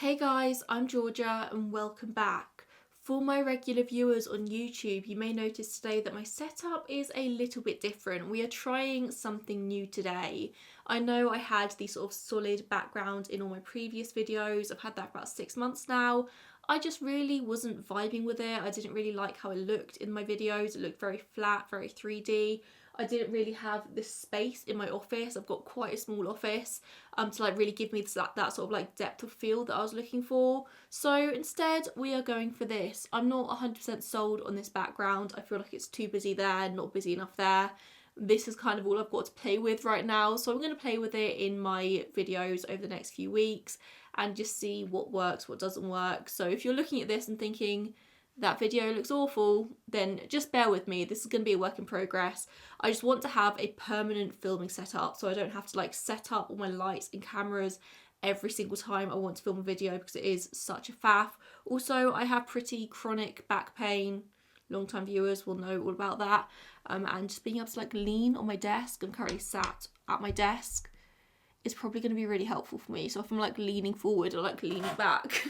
Hey guys, I'm Georgia and welcome back. For my regular viewers on YouTube, you may notice today that my setup is a little bit different. We are trying something new today. I know I had the sort of solid background in all my previous videos. I've had that for about 6 months now. I just really wasn't vibing with it. I didn't really like how it looked in my videos. It looked very flat, very 3D. I didn't really have this space in my office. I've got quite a small office to like really give me that sort of like depth of field that I was looking for. So instead we are going for this. I'm not 100% sold on this background. I feel like it's too busy there, not busy enough there. This is kind of all I've got to play with right now. So I'm going to play with it in my videos over the next few weeks and just see what works, what doesn't work. So if you're looking at this and thinking, that video looks awful, then just bear with me. This is going to be a work in progress. I just want to have a permanent filming setup so I don't have to like set up all my lights and cameras every single time I want to film a video because it is such a faff. Also, I have pretty chronic back pain. Long-time viewers will know all about that. And just being able to like lean on my desk, I'm currently sat at my desk, is probably going to be really helpful for me. So if I'm like leaning forward or like leaning back,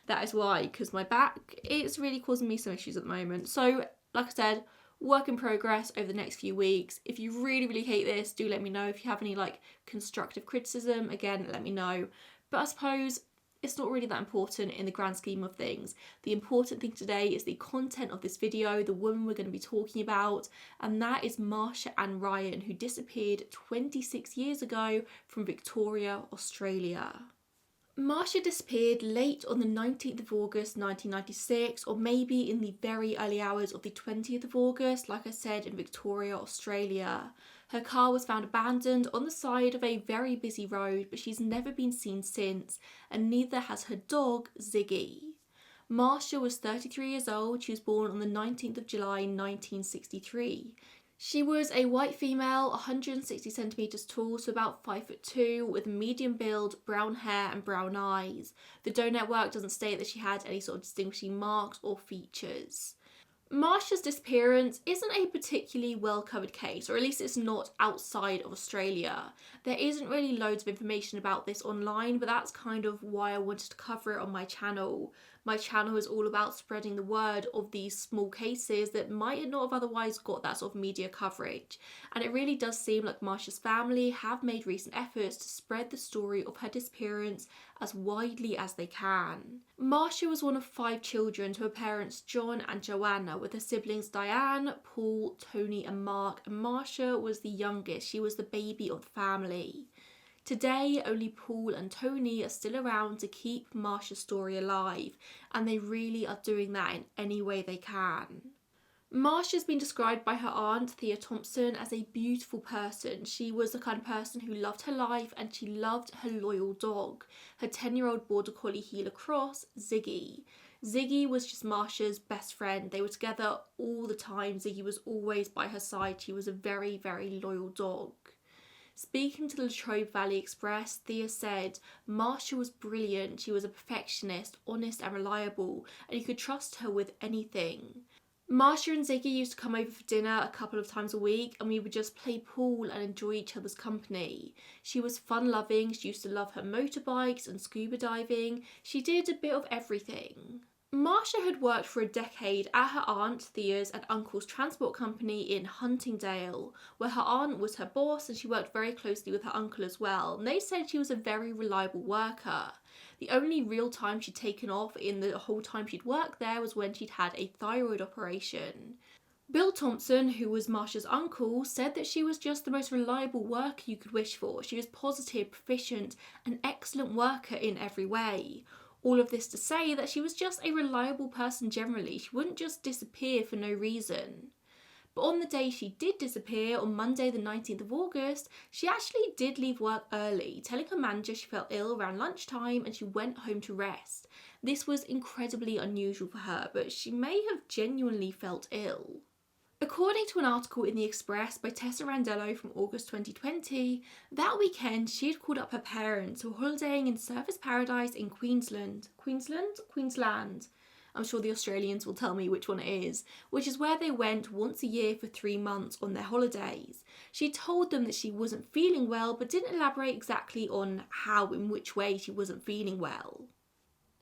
that is why, because my back, it's really causing me some issues at the moment. So like I said, work in progress over the next few weeks. If you really hate this, do let me know. If you have any like constructive criticism, again, let me know. But I suppose it's not really that important in the grand scheme of things. The important thing today is the content of this video, the woman we're going to be talking about, and that is Marcia and Ryan, who disappeared 26 years ago from Victoria, Australia. Marcia disappeared late on the 19th of August 1996, or maybe in the very early hours of the 20th of August, like I said, in Victoria, Australia. Her car was found abandoned on the side of a very busy road, but she's never been seen since, and neither has her dog, Ziggy. Marcia was 33 years old. She was born on the 19th of July 1963. She was a white female, 160 centimetres tall, so about 5'2", with medium build, brown hair and brown eyes. The Doe Network doesn't state that she had any sort of distinguishing marks or features. Marcia's disappearance isn't a particularly well covered case, or at least it's not outside of Australia. There isn't really loads of information about this online, but that's kind of why I wanted to cover it on my channel. My channel is all about spreading the word of these small cases that might not have otherwise got that sort of media coverage. And it really does seem like Marcia's family have made recent efforts to spread the story of her disappearance as widely as they can. Marcia was one of 5 children to her parents John and Joanna, with her siblings Diane, Paul, Tony and Mark, and Marcia was the youngest. She was the baby of the family. Today, only Paul and Tony are still around to keep Marcia's story alive, and they really are doing that in any way they can. Marcia's been described by her aunt, Thea Thompson, as a beautiful person. She was the kind of person who loved her life and she loved her loyal dog, her 10-year-old Border Collie Heeler Cross, Ziggy. Ziggy was just Marcia's best friend. They were together all the time. Ziggy was always by her side. She was a very loyal dog. Speaking to the Latrobe Valley Express, Thea said, Marcia was brilliant. She was a perfectionist, honest and reliable, and you could trust her with anything. Marcia and Ziggy used to come over for dinner a couple of times a week, and we would just play pool and enjoy each other's company. She was fun-loving. She used to love her motorbikes and scuba diving. She did a bit of everything. Marcia had worked for a decade at her aunt Thea's and uncle's transport company in Huntingdale, where her aunt was her boss and she worked very closely with her uncle as well, and they said she was a very reliable worker. The only real time she'd taken off in the whole time she'd worked there was when she'd had a thyroid operation. Bill Thompson, who was Marcia's uncle, said that she was just the most reliable worker you could wish for. She was positive, proficient, an excellent worker in every way. All of this to say that she was just a reliable person generally. She wouldn't just disappear for no reason. But on the day she did disappear, on Monday the 19th of August, she actually did leave work early, telling her manager she felt ill around lunchtime and she went home to rest. This was incredibly unusual for her, but she may have genuinely felt ill. According to an article in The Express by Tessa Randello from August 2020, that weekend she had called up her parents who were holidaying in Surfers Paradise in Queensland. Queensland. I'm sure the Australians will tell me which one it is, which is where they went once a year for 3 months on their holidays. She told them that she wasn't feeling well, but didn't elaborate exactly on how, in which way she wasn't feeling well.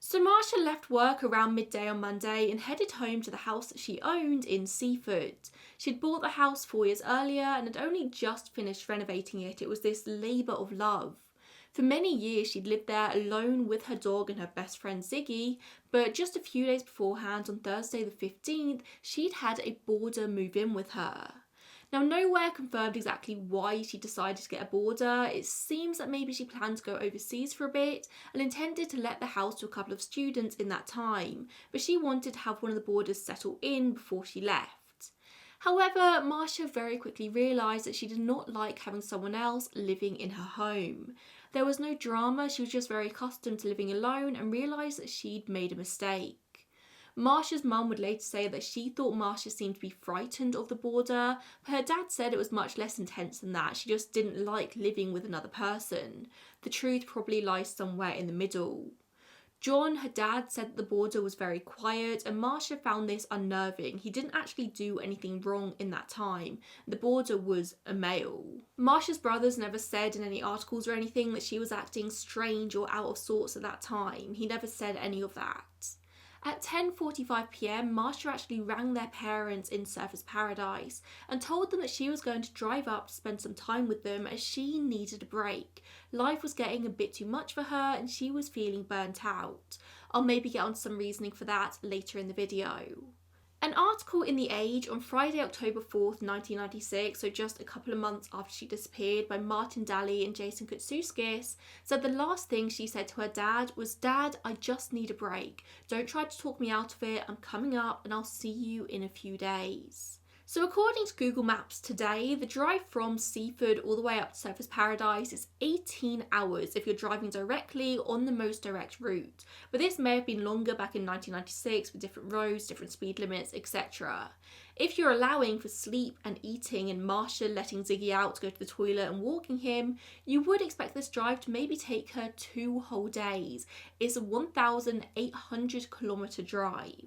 So Marcia left work around midday on Monday and headed home to the house that she owned in Seaford. She'd bought the house 4 years earlier and had only just finished renovating it. It was this labour of love. For many years she'd lived there alone with her dog and her best friend Ziggy, but just a few days beforehand, on Thursday the 15th, she'd had a boarder move in with her. Now, nowhere confirmed exactly why she decided to get a boarder. It seems that maybe she planned to go overseas for a bit and intended to let the house to a couple of students in that time, but she wanted to have one of the boarders settle in before she left. However, Marcia very quickly realised that she did not like having someone else living in her home. There was no drama, she was just very accustomed to living alone and realised that she'd made a mistake. Marcia's mum would later say that she thought Marcia seemed to be frightened of the boarder, but her dad said it was much less intense than that. She just didn't like living with another person. The truth probably lies somewhere in the middle. John, her dad, said that the boarder was very quiet, and Marcia found this unnerving. He didn't actually do anything wrong in that time. The boarder was a male. Marcia's brothers never said in any articles or anything that she was acting strange or out of sorts at that time. He never said any of that. At 10:45 p.m, Marcia actually rang their parents in Surfers Paradise and told them that she was going to drive up to spend some time with them as she needed a break. Life was getting a bit too much for her and she was feeling burnt out. I'll maybe get on some reasoning for that later in the video. An article in The Age on Friday, October 4th, 1996, so just a couple of months after she disappeared, by Martin Daly and Jason Koutsouskis, said the last thing she said to her dad was, "Dad, I just need a break. Don't try to talk me out of it. I'm coming up and I'll see you in a few days." So according to Google Maps today, the drive from Seaford all the way up to Surfers Paradise is 18 hours if you're driving directly on the most direct route. But this may have been longer back in 1996 with different roads, different speed limits, etc. If you're allowing for sleep and eating and Marcia letting Ziggy out to go to the toilet and walking him, you would expect this drive to maybe take her 2 whole days. It's a 1,800-kilometre drive.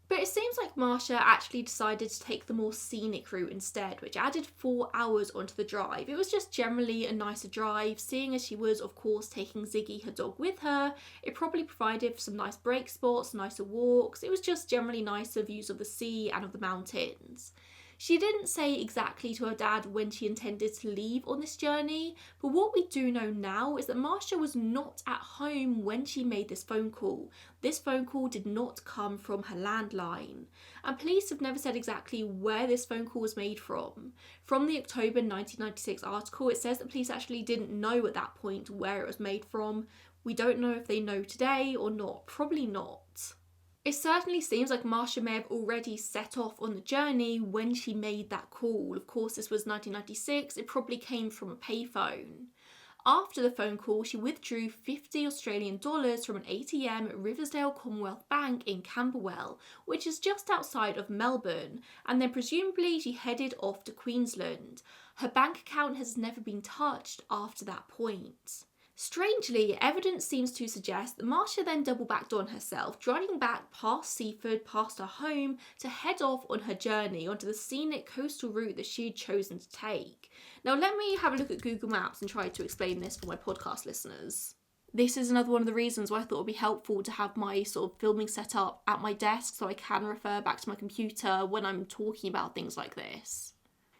But it seems like Marcia actually decided to take the more scenic route instead, which added 4 hours onto the drive. It was just generally a nicer drive, seeing as she was of course taking Ziggy, her dog, with her. It probably provided for some nice break spots, nicer walks. It was just generally nicer views of the sea and of the mountains. She didn't say exactly to her dad when she intended to leave on this journey, but what we do know now is that Marcia was not at home when she made this phone call. This phone call did not come from her landline, and police have never said exactly where this phone call was made from. From the October 1996 article, it says that police actually didn't know at that point where it was made from. We don't know if they know today or not. Probably not. It certainly seems like Marcia may have already set off on the journey when she made that call. Of course, this was 1996. It probably came from a payphone. After the phone call, she withdrew $50 Australian from an ATM at Riversdale Commonwealth Bank in Camberwell, which is just outside of Melbourne, and then presumably she headed off to Queensland. Her bank account has never been touched after that point. Strangely, evidence seems to suggest that Marcia then double-backed on herself, driving back past Seaford, past her home, to head off on her journey onto the scenic coastal route that she'd chosen to take. Now let me have a look at Google Maps and try to explain this for my podcast listeners. This is another one of the reasons why I thought it would be helpful to have my sort of filming set up at my desk so I can refer back to my computer when I'm talking about things like this.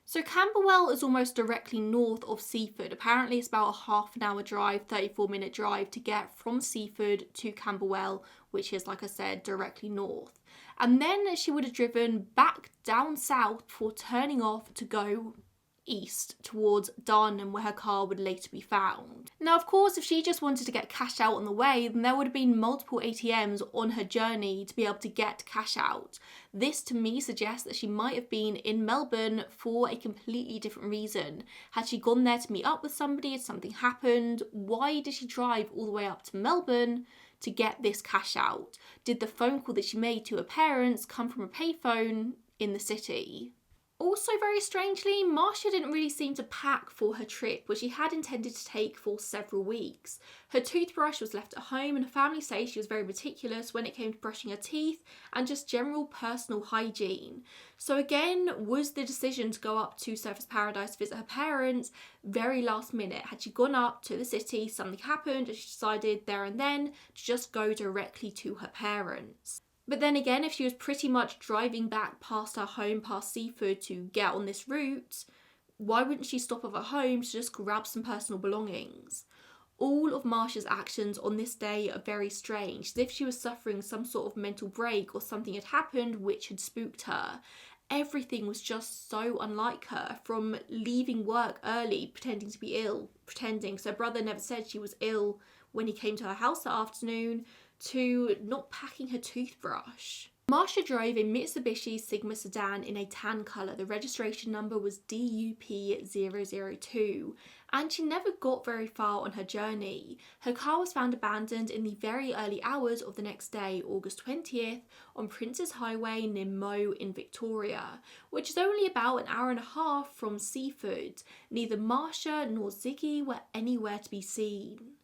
So Camberwell is almost directly north of Seaford. Apparently it's about a half an hour drive, 34-minute drive to get from Seaford to Camberwell, which is, like I said, directly north. And then she would have driven back down south before turning off to go east towards Darnham, where her car would later be found. Now, of course, if she just wanted to get cash out on the way, then there would have been multiple ATMs on her journey to be able to get cash out. This to me suggests that she might have been in Melbourne for a completely different reason. Had she gone there to meet up with somebody? Had something happened? Why did she drive all the way up to Melbourne to get this cash out? Did the phone call that she made to her parents come from a payphone in the city? Also, very strangely, Marcia didn't really seem to pack for her trip, which she had intended to take for several weeks. Her toothbrush was left at home, and her family say she was very meticulous when it came to brushing her teeth and just general personal hygiene. So again, was the decision to go up to Surfers Paradise to visit her parents very last minute? Had she gone up to the city, something happened, and she decided there and then to just go directly to her parents? But then again, if she was pretty much driving back past her home, past Seafood to get on this route, why wouldn't she stop at her home to just grab some personal belongings? All of Marcia's actions on this day are very strange, as if she was suffering some sort of mental break or something had happened which had spooked her. Everything was just so unlike her, from leaving work early, pretending to be ill, pretending so her brother never said she was ill when he came to her house that afternoon, to not packing her toothbrush. Marcia drove a Mitsubishi Sigma sedan in a tan colour. The registration number was DUP002, and she never got very far on her journey. Her car was found abandoned in the very early hours of the next day, August 20th, on Princes Highway near Moe in Victoria, which is only about an hour and a half from Seafood. Neither Marcia nor Ziggy were anywhere to be seen.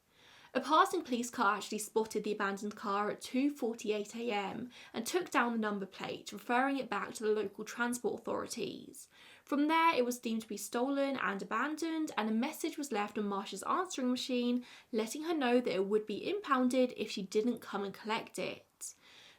A passing police car actually spotted the abandoned car at 2:48 a.m. and took down the number plate, referring it back to the local transport authorities. From there, it was deemed to be stolen and abandoned, and a message was left on Marcia's answering machine, letting her know that it would be impounded if she didn't come and collect it.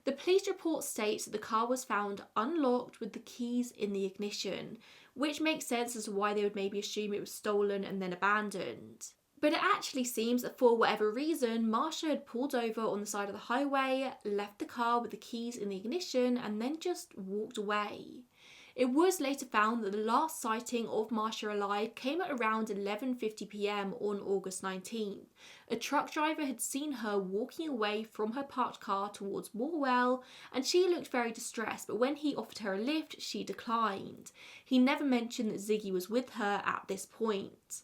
The police report states that the car was found unlocked with the keys in the ignition, which makes sense as to why they would maybe assume it was stolen and then abandoned. But it actually seems that for whatever reason, Marcia had pulled over on the side of the highway, left the car with the keys in the ignition, and then just walked away. It was later found that the last sighting of Marcia alive came at around 11:50 p.m. on August 19th. A truck driver had seen her walking away from her parked car towards Morwell, and she looked very distressed, but when he offered her a lift, she declined. He never mentioned that Ziggy was with her at this point.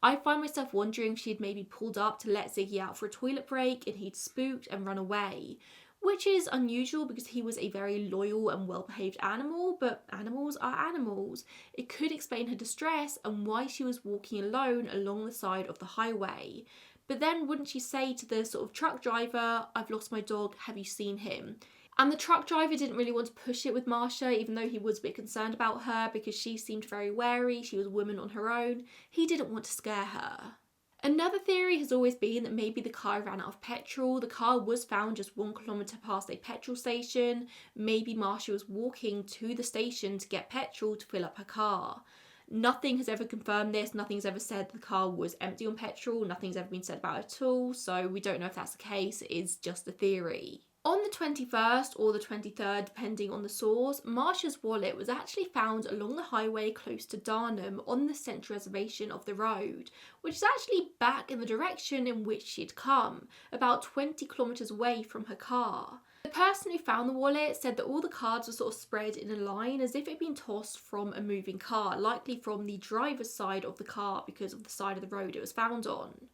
I find myself wondering if she'd maybe pulled up to let Ziggy out for a toilet break and he'd spooked and run away, which is unusual because he was a very loyal and well-behaved animal, but animals are animals. It could explain her distress and why she was walking alone along the side of the highway. But then wouldn't she say to the sort of truck driver, "I've lost my dog, have you seen him?" And the truck driver didn't really want to push it with Marcia, even though he was a bit concerned about her because she seemed very wary, she was a woman on her own. He didn't want to scare her. Another theory has always been that maybe the car ran out of petrol. The car was found just 1 kilometre past a petrol station. Maybe Marcia was walking to the station to get petrol to fill up her car. Nothing has ever confirmed this, nothing's ever said the car was empty on petrol, nothing's ever been said about it at all, so we don't know if that's the case, it is just a theory. On the 21st or the 23rd, depending on the source, Marcia's wallet was actually found along the highway close to Darnham on the central reservation of the road, which is actually back in the direction in which she'd come, about 20 kilometres away from her car. The person who found the wallet said that all the cards were sort of spread in a line as if it had been tossed from a moving car, likely from the driver's side of the car because of the side of the road it was found on.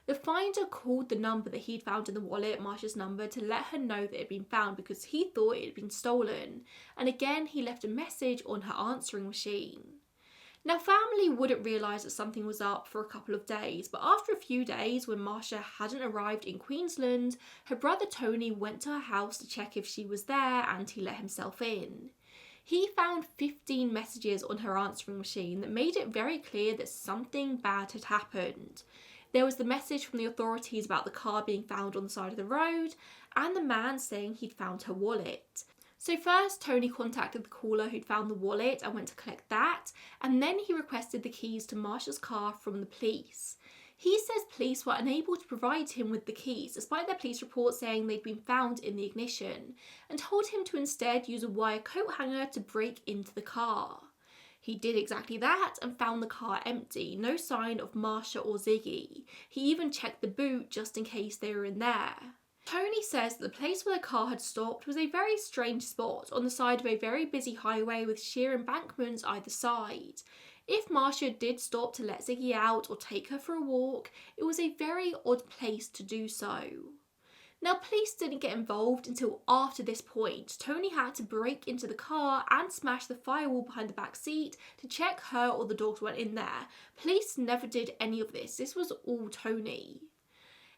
The finder called the number that he'd found in the wallet, Marcia's number, to let her know that it had been found because he thought it had been stolen. And again, he left a message on her answering machine. Now, family wouldn't realise that something was up for a couple of days, but after a few days, when Marcia hadn't arrived in Queensland, her brother Tony went to her house to check if she was there, and he let himself in. He found 15 messages on her answering machine that made it very clear that something bad had happened. There was the message from the authorities about the car being found on the side of the road, and the man saying he'd found her wallet. So first, Tony contacted the caller who'd found the wallet and went to collect that, and then he requested the keys to Marcia's car from the police. He says police were unable to provide him with the keys, despite their police report saying they'd been found in the ignition, and told him to instead use a wire coat hanger to break into the car. He did exactly that and found the car empty, no sign of Marcia or Ziggy. He even checked the boot just in case they were in there. Tony says that the place where the car had stopped was a very strange spot on the side of a very busy highway with sheer embankments either side. If Marcia did stop to let Ziggy out or take her for a walk, it was a very odd place to do so. Now, police didn't get involved until after this point. Tony had to break into the car and smash the firewall behind the back seat to check her or the dogs weren't in there. Police never did any of this. This was all Tony.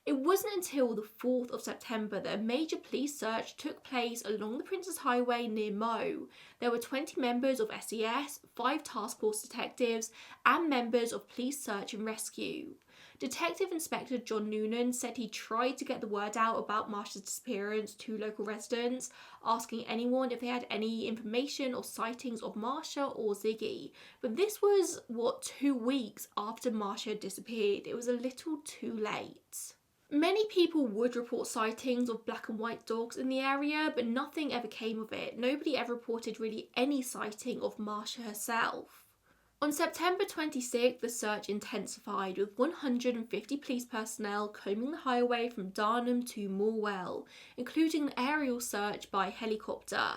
It wasn't until the 4th of September that a major police search took place along the Princess Highway near Mo. There were 20 members of SES, 5 task force detectives, and members of Police Search and Rescue. Detective Inspector John Noonan said he tried to get the word out about Marcia's disappearance to local residents, asking anyone if they had any information or sightings of Marcia or Ziggy. But this was, 2 weeks after Marcia disappeared. It was a little too late. Many people would report sightings of black and white dogs in the area, but nothing ever came of it. Nobody ever reported really any sighting of Marcia herself. On September 26th, the search intensified with 150 police personnel combing the highway from Darnham to Morwell, including an aerial search by helicopter.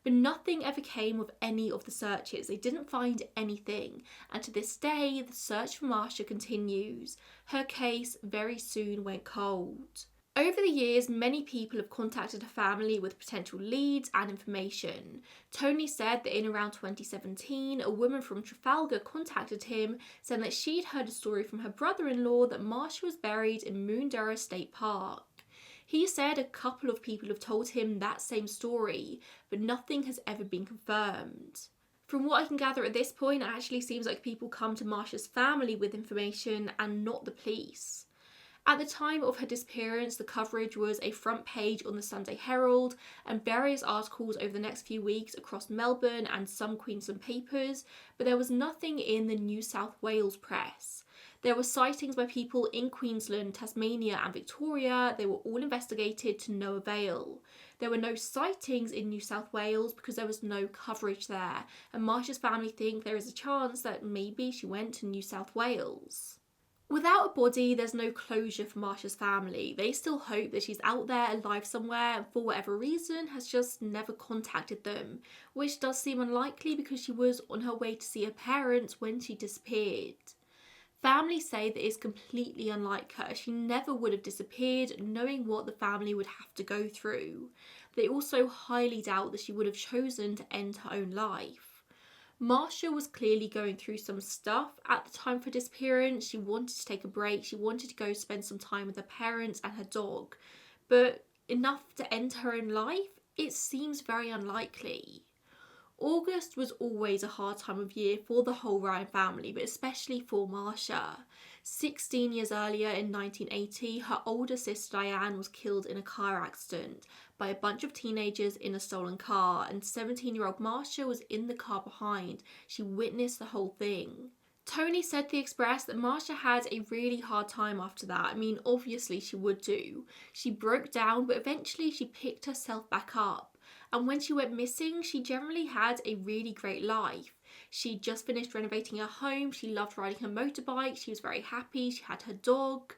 But nothing ever came of any of the searches. They didn't find anything, and to this day, the search for Marcia continues. Her case very soon went cold. Over the years, many people have contacted her family with potential leads and information. Tony said that in around 2017, a woman from Trafalgar contacted him, saying that she'd heard a story from her brother-in-law that Marcia was buried in Moondurra State Park. He said a couple of people have told him that same story, but nothing has ever been confirmed. From what I can gather at this point, it actually seems like people come to Marcia's family with information and not the police. At the time of her disappearance, the coverage was a front page on the Sunday Herald and various articles over the next few weeks across Melbourne and some Queensland papers, but there was nothing in the New South Wales press. There were sightings by people in Queensland, Tasmania and Victoria. They were all investigated to no avail. There were no sightings in New South Wales because there was no coverage there, and Marcia's family think there is a chance that maybe she went to New South Wales. Without a body, there's no closure for Marcia's family. They still hope that she's out there alive somewhere and for whatever reason has just never contacted them, which does seem unlikely because she was on her way to see her parents when she disappeared. Family say that it's completely unlike her. She never would have disappeared knowing what the family would have to go through. They also highly doubt that she would have chosen to end her own life. Marcia was clearly going through some stuff at the time of her disappearance. She wanted to take a break. She wanted to go spend some time with her parents and her dog. But enough to end her own life? It seems very unlikely. August was always a hard time of year for the whole Ryan family, but especially for Marcia. 16 years earlier in 1980, her older sister Diane was killed in a car accident by a bunch of teenagers in a stolen car, and 17-year-old Marcia was in the car behind. She witnessed the whole thing. Tony said to The Express that Marcia had a really hard time after that. I mean, obviously she would do. She broke down, but eventually she picked herself back up. And when she went missing, she generally had a really great life. She just finished renovating her home. She loved riding her motorbike. She was very happy. She had her dog.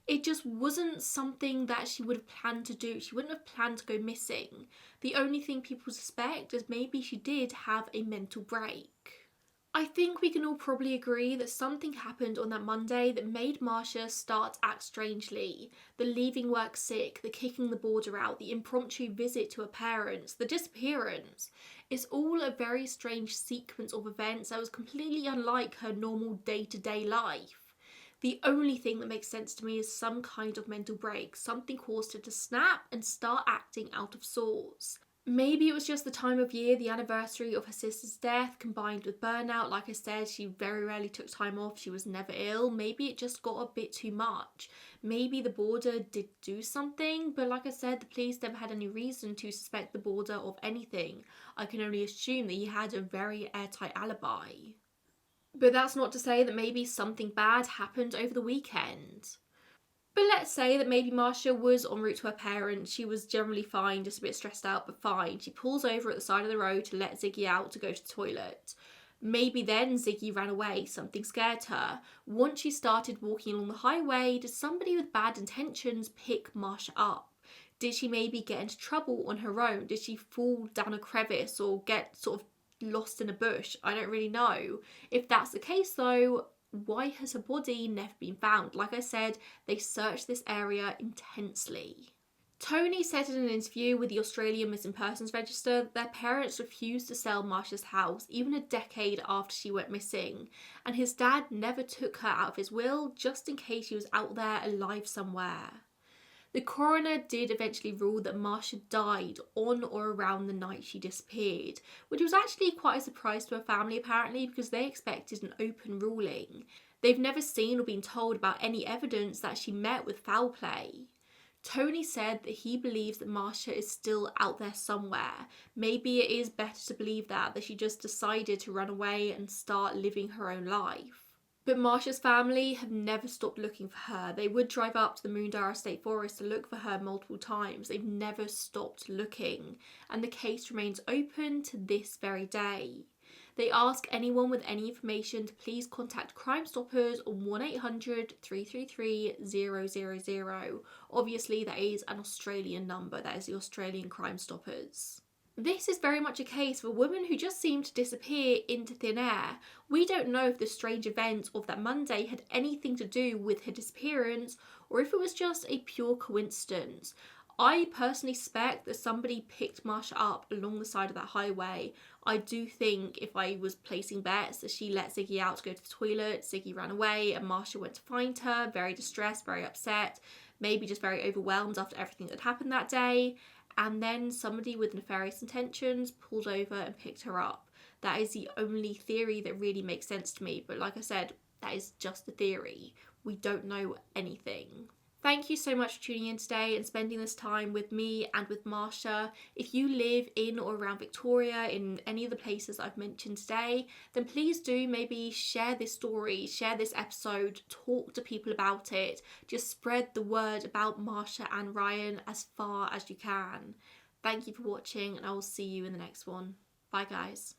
It just wasn't something that she would have planned to do. She wouldn't have planned to go missing. The only thing people suspect is maybe she did have a mental break. I think we can all probably agree that something happened on that Monday that made Marcia start to act strangely. The leaving work sick, the kicking the border out, the impromptu visit to her parents, the disappearance. It's all a very strange sequence of events that was completely unlike her normal day-to-day life. The only thing that makes sense to me is some kind of mental break. Something caused her to snap and start acting out of sorts. Maybe it was just the time of year, the anniversary of her sister's death, combined with burnout. Like I said, she very rarely took time off. She was never ill. Maybe it just got a bit too much. Maybe the border did do something, but like I said, the police never had any reason to suspect the border of anything. I can only assume that he had a very airtight alibi. But that's not to say that maybe something bad happened over the weekend. But let's say that maybe Marcia was en route to her parents. She was generally fine, just a bit stressed out, but fine. She pulls over at the side of the road to let Ziggy out to go to the toilet. Maybe then Ziggy ran away, something scared her. Once she started walking along the highway, did somebody with bad intentions pick Marcia up? Did she maybe get into trouble on her own? Did she fall down a crevice or get sort of lost in a bush? I don't really know. If that's the case though, why has her body never been found? Like I said, they searched this area intensely. Tony said in an interview with the Australian Missing Persons Register that their parents refused to sell Marcia's house even a decade after she went missing, and his dad never took her out of his will just in case she was out there alive somewhere. The coroner did eventually rule that Marcia died on or around the night she disappeared, which was actually quite a surprise to her family apparently, because they expected an open ruling. They've never seen or been told about any evidence that she met with foul play. Tony said that he believes that Marcia is still out there somewhere. Maybe it is better to believe that she just decided to run away and start living her own life. But Marcia's family have never stopped looking for her. They would drive up to the Moondara State Forest to look for her multiple times. They've never stopped looking, and the case remains open to this very day. They ask anyone with any information to please contact Crime Stoppers on 1-800-333-000. Obviously, that is an Australian number. That is the Australian Crime Stoppers. This is very much a case of a woman who just seemed to disappear into thin air. We don't know if the strange events of that Monday had anything to do with her disappearance or if it was just a pure coincidence. I personally suspect that somebody picked Marcia up along the side of that highway. I do think, if I was placing bets, that she let Ziggy out to go to the toilet, Ziggy ran away, and Marcia went to find her, very distressed, very upset, maybe just very overwhelmed after everything that happened that day, and then somebody with nefarious intentions pulled over and picked her up. That is the only theory that really makes sense to me, but like I said, that is just a theory. We don't know anything. Thank you so much for tuning in today and spending this time with me and with Marcia. If you live in or around Victoria, in any of the places I've mentioned today, then please do maybe share this story, share this episode, talk to people about it. Just spread the word about Marcia and Ryan as far as you can. Thank you for watching, and I will see you in the next one. Bye guys.